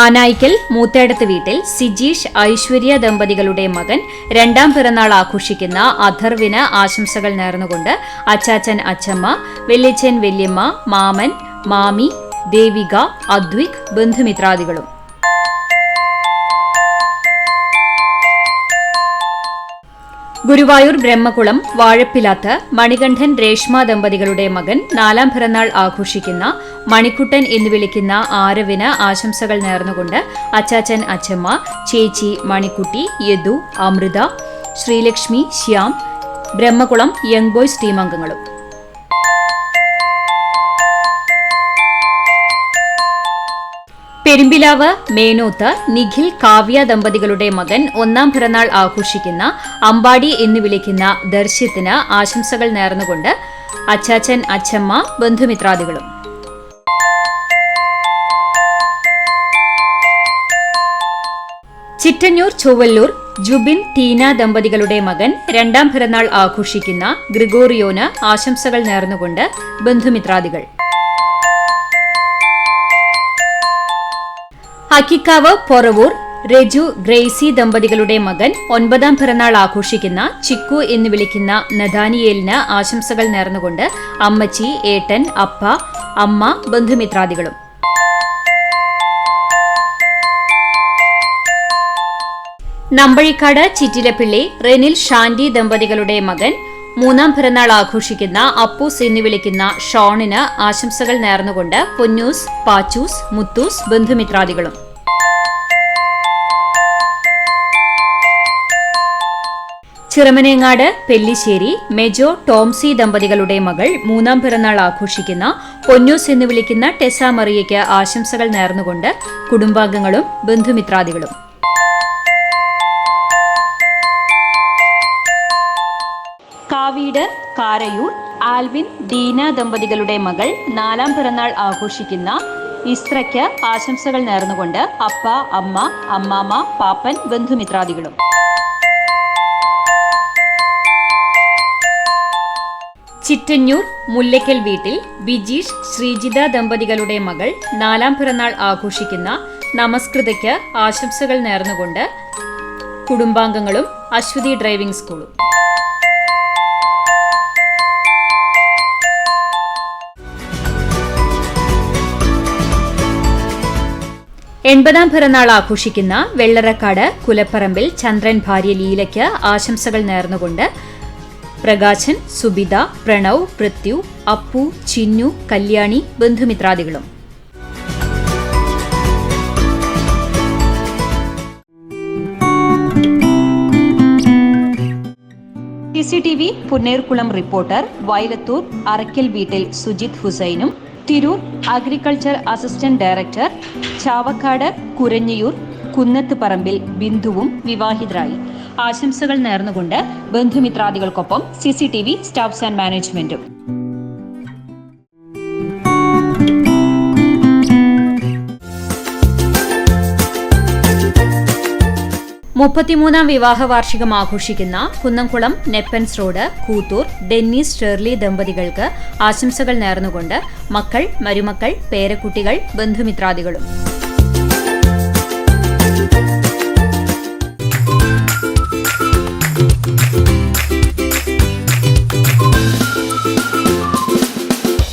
ആനായിക്കൽ മൂത്തേടത്ത് വീട്ടിൽ സിജീഷ് ഐശ്വര്യ ദമ്പതികളുടെ മകൻ രണ്ടാം പിറന്നാൾ ആഘോഷിക്കുന്ന അഥർവിന് ആശംസകൾ നേർന്നുകൊണ്ട് അച്ചാച്ചൻ അച്ചമ്മ, വല്യച്ഛൻ വല്യമ്മ, മാമൻ, മാമി, ദേവിക, അദ്വിക്, ബന്ധുമിത്രാദികളും. ഗുരുവായൂർ ബ്രഹ്മകുളം വാഴപ്പിലാത്ത് മണികണ്ഠൻ രേഷ്മ ദമ്പതികളുടെ മകൻ നാലാം പിറന്നാൾ ആഘോഷിക്കുന്ന മണിക്കുട്ടൻ എന്ന് വിളിക്കുന്ന ആരവിന് ആശംസകൾ നേർന്നുകൊണ്ട് അച്ചാച്ചൻ അച്ചമ്മ, ചേച്ചി Manikutty, Yadu, Amrutha, Sreelakshmi, Shyam, Brahmakulam young boys team അംഗങ്ങളും. പെരുമ്പിലാവ് മേനോത്ത് നിഖിൽ കാവ്യ ദമ്പതികളുടെ മകൻ ഒന്നാം പിറന്നാൾ ആഘോഷിക്കുന്ന അമ്പാടി എന്ന് വിളിക്കുന്ന ദർശ്യത്തിന് ആശംസകൾ നേർന്നുകൊണ്ട് അച്ചാച്ചൻ അച്ചമ്മ, ബന്ധുമിത്രാദികളും. ചിറ്റന്നൂർ ചൊവ്വല്ലൂർ ജുബിൻ ടീന ദമ്പതികളുടെ മകൻ രണ്ടാം പിറന്നാൾ ആഘോഷിക്കുന്ന ഗ്രിഗോറിയോന് ആശംസകൾ നേർന്നുകൊണ്ട് ബന്ധുമിത്രാദികൾ. ഹക്കിക്കാവ് പൊറവൂർ രജു ഗ്രേസി ദമ്പതികളുടെ മകൻ ഒൻപതാം പിറന്നാൾ ആഘോഷിക്കുന്ന ചിക്കു എന്ന് വിളിക്കുന്ന നദാനിയേലിന് ആശംസകൾ നേർന്നുകൊണ്ട് അമ്മച്ചി, ഏട്ടൻ, അപ്പ, അമ്മ, ബന്ധുമിത്രാദികളും. നമ്പഴിക്കാട് ചിറ്റിലപ്പിള്ളി റെനിൽ ഷാൻഡി ദമ്പതികളുടെ മകൻ മൂന്നാം പിറന്നാൾ ആഘോഷിക്കുന്ന അപ്പൂസ് എന്ന് വിളിക്കുന്ന ഷോണിന് ആശംസകൾ നേർന്നുകൊണ്ട് പൊന്നൂസ്, പാച്ചൂസ്, മുത്തൂസ്, ബന്ധുമിത്രാദികളും. ചിറമനേങ്ങാട് പെല്ലിശ്ശേരി മെജോ ടോംസി ദമ്പതികളുടെ മകൾ മൂന്നാം പിറന്നാൾ ആഘോഷിക്കുന്ന പൊന്നൂസ് എന്ന് വിളിക്കുന്ന ടെസ മറിയയ്ക്ക് ആശംസകൾ നേർന്നുകൊണ്ട് കുടുംബാംഗങ്ങളും ബന്ധുമിത്രാദികളും. കാവീട് കാരയൂർ ആൽവിൻ ഡീന ദമ്പതികളുടെ മകൾ നാലാം പിറന്നാൾ ആഘോഷിക്കുന്ന ഇസ്ത്രയ്ക്ക് ആശംസകൾ നേർന്നുകൊണ്ട് അപ്പ, അമ്മ, അമ്മാമ്മ, പാപ്പൻ, ബന്ധുമിത്രാദികളും. ചിറ്റന്നൂർ മുല്ലയ്ക്കൽ വീട്ടിൽ ബിജീഷ് ശ്രീജിത ദമ്പതികളുടെ മകൾ നാലാം പിറന്നാൾ ആഘോഷിക്കുന്ന നമസ്കൃതയ്ക്ക് ആശംസകൾ നേർന്നുകൊണ്ട് കുടുംബാംഗങ്ങളും അശ്വതി ഡ്രൈവിംഗ് സ്കൂളും. 80-ാം പിറന്നാൾ ആഘോഷിക്കുന്ന വെള്ളറക്കാട് കുലപ്പറമ്പിൽ ചന്ദ്രൻ ഭാര്യ ലീലയ്ക്ക് ആശംസകൾ നേർന്നുകൊണ്ട് പ്രകാശൻ, സുബിത, പ്രണവ്, പൃഥ്വി, അപ്പു, ചിന്നു, കല്യാണി, ബന്ധുമിത്രാദികളും. CCTV പുന്നേർകുളം റിപ്പോർട്ടർ വയലത്തൂർ അറക്കൽ വീട്ടിൽ സുജിത് ഹുസൈനും Tirur agriculture assistant director Chavakkad Kuranjiyur Kunnath Parambil ബിന്ദുവും വിവാഹിതരായി. ആശംസകൾ നേർന്നുകൊണ്ട് ബന്ധുമിത്രാദികൾക്കൊപ്പം CCTV സ്റ്റാഫ്സ് ആൻഡ് മാനേജ്മെന്റും. മുപ്പത്തിമൂന്നാം വിവാഹ വാർഷികം ആഘോഷിക്കുന്ന കുന്നംകുളം നെപ്പൻസ് റോഡ് കൂത്തൂർ ഡെന്നീസ് ഷേർലി ദമ്പതികൾക്ക് ആശംസകൾ നേർന്നുകൊണ്ട് മക്കൾ, മരുമക്കൾ, പേരക്കുട്ടികൾ, ബന്ധുമിത്രാദികളും.